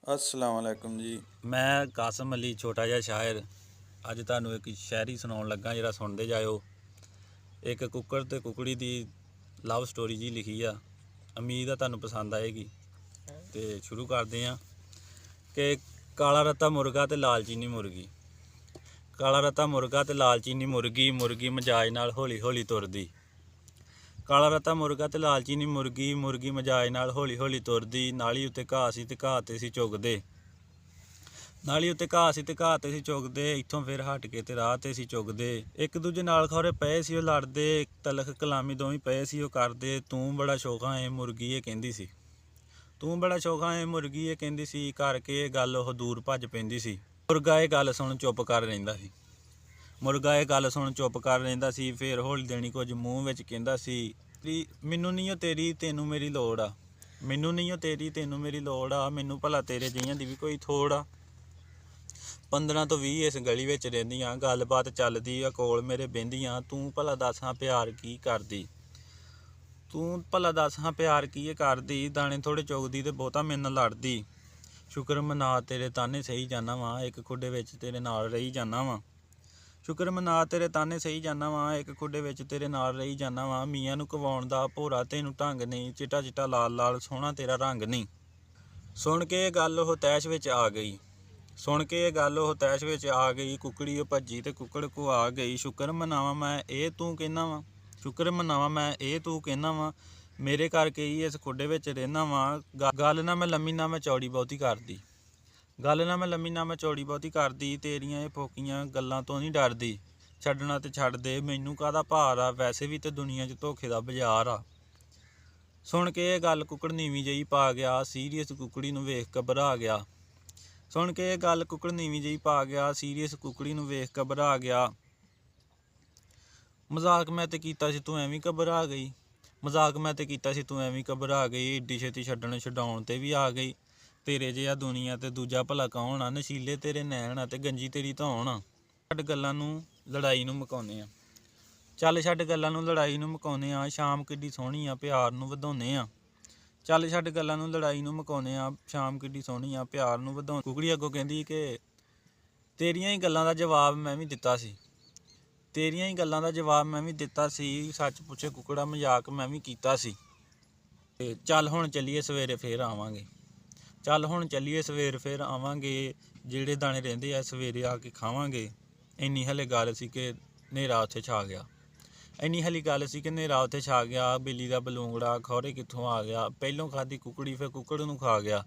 अस्सलाम वालेकुम जी। ਮੈਂ ਕਾਸਮ ਅਲੀ ਛੋਟਾ ਜਿਹਾ ਸ਼ਾਇਰ ਅੱਜ ਤੁਹਾਨੂੰ ਇੱਕ ਸ਼ਾਇਰੀ ਸੁਣਾਉਣ ਲੱਗਾ, ਜਿਹੜਾ ਸੁਣਦੇ ਜਾਇਓ। ਇੱਕ ਕੁੱਕੜ ਤੇ ਕੁਕੜੀ ਦੀ ਲਵ ਸਟੋਰੀ ਜੀ ਲਿਖੀ ਆ। ਉਮੀਦ ਆ ਤੁਹਾਨੂੰ ਪਸੰਦ ਆਏਗੀ। ਤੇ ਸ਼ੁਰੂ ਕਰਦੇ ਹਾਂ ਕਿ ਕਾਲਾ ਰੱਤਾ ਮੁਰਗਾ ਤੇ ਲਾਲ ਚੀਨੀ ਮੁਰਗੀ। ਕਾਲਾ ਰੱਤਾ ਮੁਰਗਾ ਤੇ ਲਾਲ ਚੀਨੀ ਮੁਰਗੀ, ਮੁਰਗੀ ਮਜਾਜ ਨਾਲ ਹੌਲੀ ਹੌਲੀ ਤੁਰਦੀ। ਕਾਲਾ ਰੱਤਾ ਮੁਰਗਾ ਤੇ ਲਾਲ ਚੀਨੀ ਮੁਰਗੀ, ਮੁਰਗੀ ਮਜਾਜ ਨਾਲ ਹੌਲੀ ਹੌਲੀ ਤੁਰਦੀ। ਨਾਲੀ ਉੱਤੇ ਘਾਹ ਸੀ ਤੇ ਘਾਹ 'ਤੇ ਸੀ ਚੁਗਦੇ। ਨਾਲੀ ਉੱਤੇ ਘਾਹ ਸੀ ਤੇ ਘਾਹ 'ਤੇ ਸੀ ਚੁਗਦੇ। ਇੱਥੋਂ ਫਿਰ ਹਟ ਕੇ ਤੇ ਰਾਹ 'ਤੇ ਸੀ ਚੁਗਦੇ। ਇੱਕ ਦੂਜੇ ਨਾਲ ਖੌਰੇ ਪਏ ਸੀ ਉਹ ਲੜਦੇ। ਤਲਖ ਕਲਾਮੀ ਦੋਵੇਂ ਪਏ ਸੀ ਉਹ ਕਰਦੇ। ਤੂੰ ਬੜਾ ਸ਼ੌਖਾ ਏ ਮੁਰਗੀ ਇਹ ਕਹਿੰਦੀ ਸੀ। ਤੂੰ ਬੜਾ ਸ਼ੌਖਾ ਏ ਮੁਰਗੀ ਇਹ ਕਹਿੰਦੀ ਸੀ। ਕਰਕੇ ਇਹ ਗੱਲ ਉਹ ਦੂਰ ਭੱਜ ਪੈਂਦੀ ਸੀ। ਮੁਰਗਾ ਇਹ ਗੱਲ ਸੁਣ ਚੁੱਪ ਕਰ ਰਹਿੰਦਾ ਸੀ। ਮੁਰਗਾ ਇਹ ਗੱਲ ਸੁਣ ਚੁੱਪ ਕਰ ਰਹਿੰਦਾ ਸੀ। ਫਿਰ ਹੌਲੀ ਦੇਣੀ ਕੁਝ ਮੂੰਹ ਵਿੱਚ ਕਹਿੰਦਾ ਸੀ। ਮੈਨੂੰ ਨਹੀਂ ਓ ਤੇਰੀ ਤੈਨੂੰ ਮੇਰੀ ਲੋੜ ਆ। ਮੈਨੂੰ ਨਹੀਂ ਓ ਤੇਰੀ ਤੈਨੂੰ ਮੇਰੀ ਲੋੜ ਆ। ਮੈਨੂੰ ਭਲਾ ਤੇਰੇ ਜਿਹੀਆਂ ਦੀ ਵੀ ਕੋਈ ਥੋੜ ਆ। 15 ਤੋਂ 20 ਇਸ ਗਲੀ ਵਿੱਚ ਰਹਿੰਦੀਆਂ, ਗੱਲਬਾਤ ਚੱਲਦੀ ਆ ਕੋਲ ਮੇਰੇ ਬਹਿੰਦੀਆਂ। ਤੂੰ ਭਲਾ ਦੱਸ ਹਾਂ ਪਿਆਰ ਕੀ ਕਰਦੀ। ਤੂੰ ਭਲਾ ਦੱਸ ਹਾਂ ਪਿਆਰ ਕੀ ਇਹ ਕਰਦੀ। ਦਾਣੇ ਥੋੜ੍ਹੇ ਚੁਗਦੀ ਤੇ ਬਹੁਤਾ ਮੇਰੇ ਨਾਲ ਲੜਦੀ। ਸ਼ੁਕਰ ਮਨਾ ਤੇਰੇ ਤਾਨੇ ਸਹੀ ਜਾਂਦਾ ਵਾਂ, ਇੱਕ ਖੁੱਡੇ ਵਿੱਚ ਤੇਰੇ ਨਾਲ ਰਹੀ ਜਾਂਦਾ ਵਾਂ। ਸ਼ੁਕਰ ਮਨਾ ਤੇਰੇ ਤਾਨੇ ਸਹੀ ਜਾਂਦਾ ਵਾਂ, ਇੱਕ ਖੁੱਡੇ ਵਿੱਚ ਤੇਰੇ ਨਾਲ ਰਹੀ ਜਾਂਦਾ ਵਾਂ। ਮੀਆਂ ਨੂੰ ਕਵਾਉਣ ਦਾ ਭੋਰਾ ਤੈਨੂੰ ਢੰਗ ਨਹੀਂ, ਚਿੱਟਾ ਚਿੱਟਾ ਲਾਲ ਲਾਲ ਸੋਹਣਾ ਤੇਰਾ ਰੰਗ ਨਹੀਂ। ਸੁਣ ਕੇ ਇਹ ਗੱਲ ਉਹ ਤੈਸ਼ ਵਿੱਚ ਆ ਗਈ। ਸੁਣ ਕੇ ਇਹ ਗੱਲ ਉਹ ਤੈਸ਼ ਵਿੱਚ ਆ ਗਈ। ਕੁਕੜੀ ਉਹ ਭੱਜੀ ਤੇ ਕੁੱਕੜ ਕੋ ਆ ਗਈ। ਸ਼ੁਕਰ ਮਨਾਵਾਂ ਮੈਂ ਇਹ ਤੂੰ ਕਹਿੰਦਾ ਵਾਂ, ਸ਼ੁਕਰ ਮਨਾਵਾਂ ਮੈਂ ਇਹ ਤੂੰ ਕਹਿੰਦਾ ਵਾਂ। ਮੇਰੇ ਕਰਕੇ ਹੀ ਇਸ ਖੁੱਡੇ ਵਿੱਚ ਰਹਿੰਦਾ ਵਾਂ। ਗੱਲ ਨਾ ਮੈਂ ਲੰਮੀ ਨਾ ਮੈਂ ਚੌੜੀ ਬਹੁਤੀ ਕਰਦੀ। ਗੱਲ ਨਾ ਮੈਂ ਲੰਮੀ ਨਾ ਮੈਂ ਚੌੜੀ ਬਹੁਤੀ ਕਰਦੀ। ਤੇਰੀਆਂ ਇਹ ਫੋਕੀਆਂ ਗੱਲਾਂ ਤੋਂ ਨਹੀਂ ਡਰਦੀ। ਛੱਡਣਾ ਤੇ ਛੱਡ ਦੇ ਮੈਨੂੰ ਕਾਹਦਾ ਭਾਰ ਆ। ਵੈਸੇ ਵੀ ਤੇ ਦੁਨੀਆ 'ਚ ਧੋਖੇ ਦਾ ਬਾਜ਼ਾਰ ਆ। ਸੁਣ ਕੇ ਇਹ ਗੱਲ ਕੁੱਕੜ ਨੀਵੀਂ ਜਿਹੀ ਪਾ ਗਿਆ। ਸੀਰੀਅਸ ਕੁੱਕੜੀ ਨੂੰ ਵੇਖ ਘਬਰਾ ਗਿਆ। ਸੁਣ ਕੇ ਇਹ ਗੱਲ ਕੁੱਕੜ ਨੀਵੀਂ ਜਿਹੀ ਪਾ ਗਿਆ। ਸੀਰੀਅਸ ਕੁੱਕੜੀ ਨੂੰ ਵੇਖ ਘਬਰਾ ਗਿਆ। ਮਜ਼ਾਕ ਮੈਂ ਤੇ ਕੀਤਾ ਸੀ ਤੂੰ ਐਵੇਂ ਘਬਰਾ ਗਈ। ਮਜ਼ਾਕ ਮੈਂ ਤੇ ਕੀਤਾ ਸੀ ਤੂੰ ਐਵੇਂ ਘਬਰਾ ਗਈ। ਏਡੀ ਛੇਤੀ ਛਡਾਉਣ ਤੇ ਵੀ ਆ ਗਈ। ਤੇਰੇ ਜਿਹਾ ਦੁਨੀਆ ਤੇ ਦੂਜਾ ਭਲਾ ਕੌਣ ਆ। ਨਸ਼ੀਲੇ ਤੇਰੇ ਨੈਣ ਆ ਤੇ ਗੰਜੀ ਤੇਰੀ ਧੌਣ ਆ। ਛੱਡ ਗੱਲਾਂ ਨੂੰ ਲੜਾਈ ਨੂੰ ਮੁਕਾਉਂਦੇ ਆ। ਚੱਲ ਛੱਡ ਗੱਲਾਂ ਨੂੰ ਲੜਾਈ ਨੂੰ ਮੁਕਾਉਂਦੇ ਆ। ਸ਼ਾਮ ਕਿੱਡੀ ਸੋਹਣੀ ਆ ਪਿਆਰ ਨੂੰ ਵਧਾਉਂਦੇ ਆ। ਚੱਲ ਛੱਡ ਗੱਲਾਂ ਨੂੰ ਲੜਾਈ ਨੂੰ ਮੁਕਾਉਂਦੇ ਆ। ਸ਼ਾਮ ਕਿੱਡੀ ਸੋਹਣੀ ਆ ਪਿਆਰ ਨੂੰ ਵਧਾਉਂਦੇ। ਕੁਕੜੀ ਅੱਗੋਂ ਕਹਿੰਦੀ ਕਿ ਤੇਰੀਆਂ ਹੀ ਗੱਲਾਂ ਦਾ ਜਵਾਬ ਮੈਂ ਵੀ ਦਿੱਤਾ ਸੀ। ਤੇਰੀਆਂ ਹੀ ਗੱਲਾਂ ਦਾ ਜਵਾਬ ਮੈਂ ਵੀ ਦਿੱਤਾ ਸੀ। ਸੱਚ ਪੁੱਛੇ ਕੁਕੜਾ ਮਜ਼ਾਕ ਮੈਂ ਵੀ ਕੀਤਾ ਸੀ। ਤੇ ਚੱਲ ਹੁਣ ਚੱਲੀਏ ਸਵੇਰੇ ਫੇਰ ਆਵਾਂਗੇ। ਚੱਲ ਹੁਣ ਚੱਲੀਏ ਸਵੇਰ ਫੇਰ ਆਵਾਂਗੇ। ਜਿਹੜੇ ਦਾਣੇ ਰਹਿੰਦੇ ਆ ਸਵੇਰੇ ਆ ਕੇ ਖਾਵਾਂਗੇ। ਇੰਨੀ ਹਲੇ ਗੱਲ ਸੀ ਕਿ ਹਨੇਰਾ ਉੱਥੇ ਛਾ ਗਿਆ। ਇੰਨੀ ਹਲੀ ਗੱਲ ਸੀ ਕਿ ਹਨੇਰਾ ਉੱਥੇ ਛਾ ਗਿਆ। ਬਿੱਲੀ ਦਾ ਬਲੂੰਗੜਾ ਖੌਰੇ ਕਿੱਥੋਂ ਆ ਗਿਆ। ਪਹਿਲੋਂ ਖਾਧੀ ਕੁਕੜੀ ਫਿਰ ਕੁੱਕੜ ਨੂੰ ਖਾ ਗਿਆ।